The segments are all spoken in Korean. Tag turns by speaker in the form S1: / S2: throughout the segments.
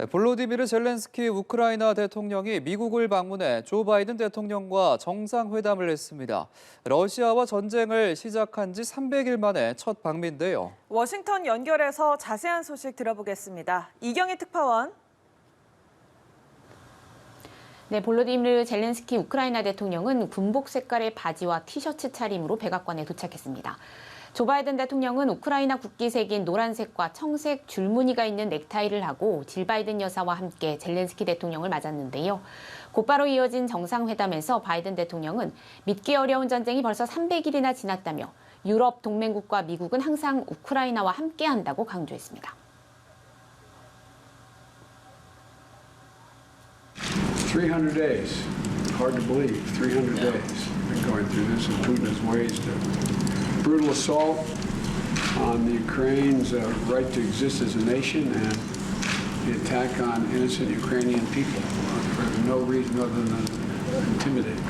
S1: 볼로디미르 젤렌스키 우크라이나 대통령이 미국을 방문해 조 바이든 대통령과 정상회담을 했습니다. 러시아와 전쟁을 시작한 지 300일 만에 첫 방미인데요.
S2: 워싱턴 연결해서 자세한 소식 들어보겠습니다. 이경희 특파원.
S3: 네, 볼로디미르 젤렌스키 우크라이나 대통령은 군복 색깔의 바지와 티셔츠 차림으로 백악관에 도착했습니다. 조 바이든 대통령은 우크라이나 국기 새긴 노란색과 청색 줄무늬가 있는 넥타이를 하고 질 바이든 여사와 함께 젤렌스키 대통령을 맞았는데요. 곧바로 이어진 정상회담에서 바이든 대통령은 믿기 어려운 전쟁이 벌써 300일이나 지났다며 유럽 동맹국과 미국은 항상 우크라이나와 함께한다고 강조했습니다.
S4: 300 days. Hard to believe. 300 days. Been going through this, and Putin has ways to brutal assault on the Ukraine's right to exist as a nation and the attack on innocent Ukrainian people for no reason other than intimidating.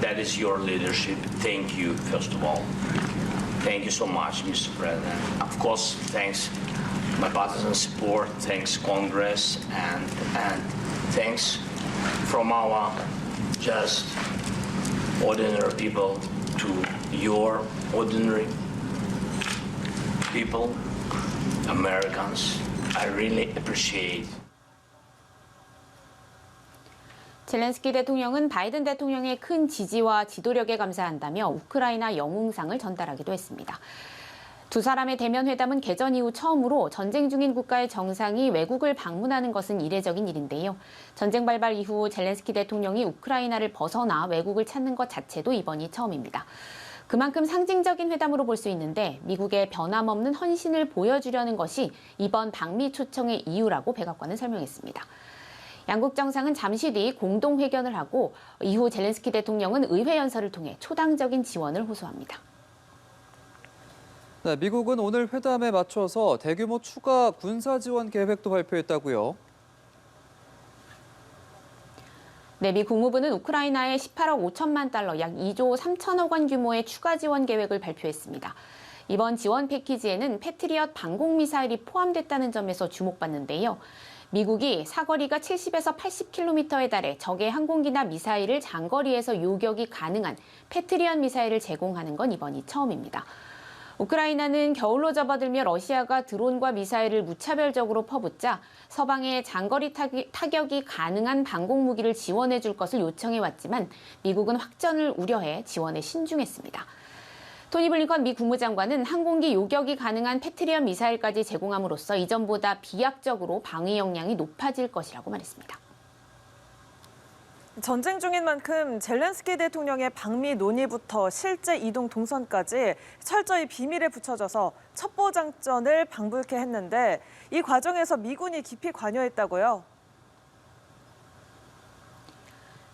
S5: That is your leadership. Thank you, first of all. Thank you so much, Mr. President. Of course, thanks my partisan support, thanks Congress, and thanks from our just ordinary people to your ordinary people, Americans. I really appreciate.
S3: 젤렌스키 대통령은 바이든 대통령의 큰 지지와 지도력에 감사한다며 우크라이나 영웅상을 전달하기도 했습니다. 두 사람의 대면 회담은 개전 이후 처음으로 전쟁 중인 국가의 정상이 외국을 방문하는 것은 이례적인 일인데요. 전쟁 발발 이후 젤렌스키 대통령이 우크라이나를 벗어나 외국을 찾는 것 자체도 이번이 처음입니다. 그만큼 상징적인 회담으로 볼 수 있는데 미국의 변함없는 헌신을 보여주려는 것이 이번 방미 초청의 이유라고 백악관은 설명했습니다. 양국 정상은 잠시 뒤 공동 회견을 하고 이후 젤렌스키 대통령은 의회 연설을 통해 초당적인 지원을 호소합니다.
S1: 네, 미국은 오늘 회담에 맞춰서 대규모 추가 군사 지원 계획도 발표했다고요.
S3: 네, 미 국무부는 우크라이나에 18억 5천만 달러, 약 2조 3천억 원 규모의 추가 지원 계획을 발표했습니다. 이번 지원 패키지에는 패트리엇 방공미사일이 포함됐다는 점에서 주목받는데요. 미국이 사거리가 70에서 80km에 달해 적의 항공기나 미사일을 장거리에서 요격이 가능한 패트리엇 미사일을 제공하는 건 이번이 처음입니다. 우크라이나는 겨울로 접어들며 러시아가 드론과 미사일을 무차별적으로 퍼붓자 서방에 장거리 타격이 가능한 방공무기를 지원해 줄 것을 요청해왔지만 미국은 확전을 우려해 지원에 신중했습니다. 토니 블링컨 미 국무장관은 항공기 요격이 가능한 패트리엇 미사일까지 제공함으로써 이전보다 비약적으로 방위 역량이 높아질 것이라고 말했습니다.
S2: 전쟁 중인 만큼 젤렌스키 대통령의 방미 논의부터 실제 이동 동선까지 철저히 비밀에 붙여져서 첩보장전을 방불케 했는데 이 과정에서 미군이 깊이 관여했다고요?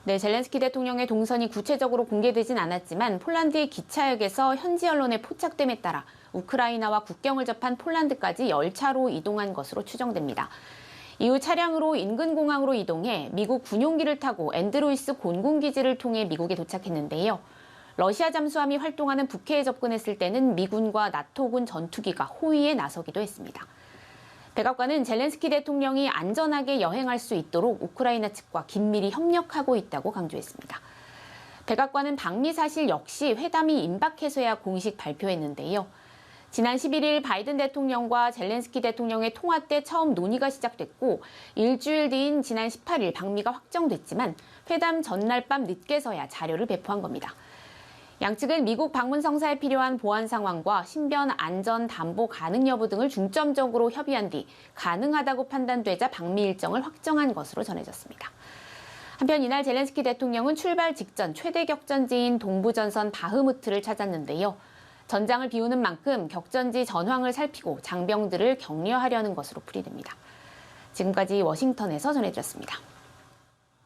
S3: 네, 젤렌스키 대통령의 동선이 구체적으로 공개되진 않았지만 폴란드의 기차역에서 현지 언론의 포착됨에 따라 우크라이나와 국경을 접한 폴란드까지 열차로 이동한 것으로 추정됩니다. 이후 차량으로 인근 공항으로 이동해 미국 군용기를 타고 앤드루이스 공군기지를 통해 미국에 도착했는데요. 러시아 잠수함이 활동하는 북해에 접근했을 때는 미군과 나토군 전투기가 호위에 나서기도 했습니다. 백악관은 젤렌스키 대통령이 안전하게 여행할 수 있도록 우크라이나 측과 긴밀히 협력하고 있다고 강조했습니다. 백악관은 방미 사실 역시 회담이 임박해서야 공식 발표했는데요. 지난 11일 바이든 대통령과 젤렌스키 대통령의 통화 때 처음 논의가 시작됐고 일주일 뒤인 지난 18일 방미가 확정됐지만 회담 전날 밤 늦게서야 자료를 배포한 겁니다. 양측은 미국 방문 성사에 필요한 보안 상황과 신변 안전 담보 가능 여부 등을 중점적으로 협의한 뒤 가능하다고 판단되자 방미 일정을 확정한 것으로 전해졌습니다. 한편 이날 젤렌스키 대통령은 출발 직전 최대 격전지인 동부전선 바흐무트를 찾았는데요. 전장을 비우는 만큼 격전지 전황을 살피고 장병들을 격려하려는 것으로 풀이됩니다. 지금까지 워싱턴에서 전해드렸습니다.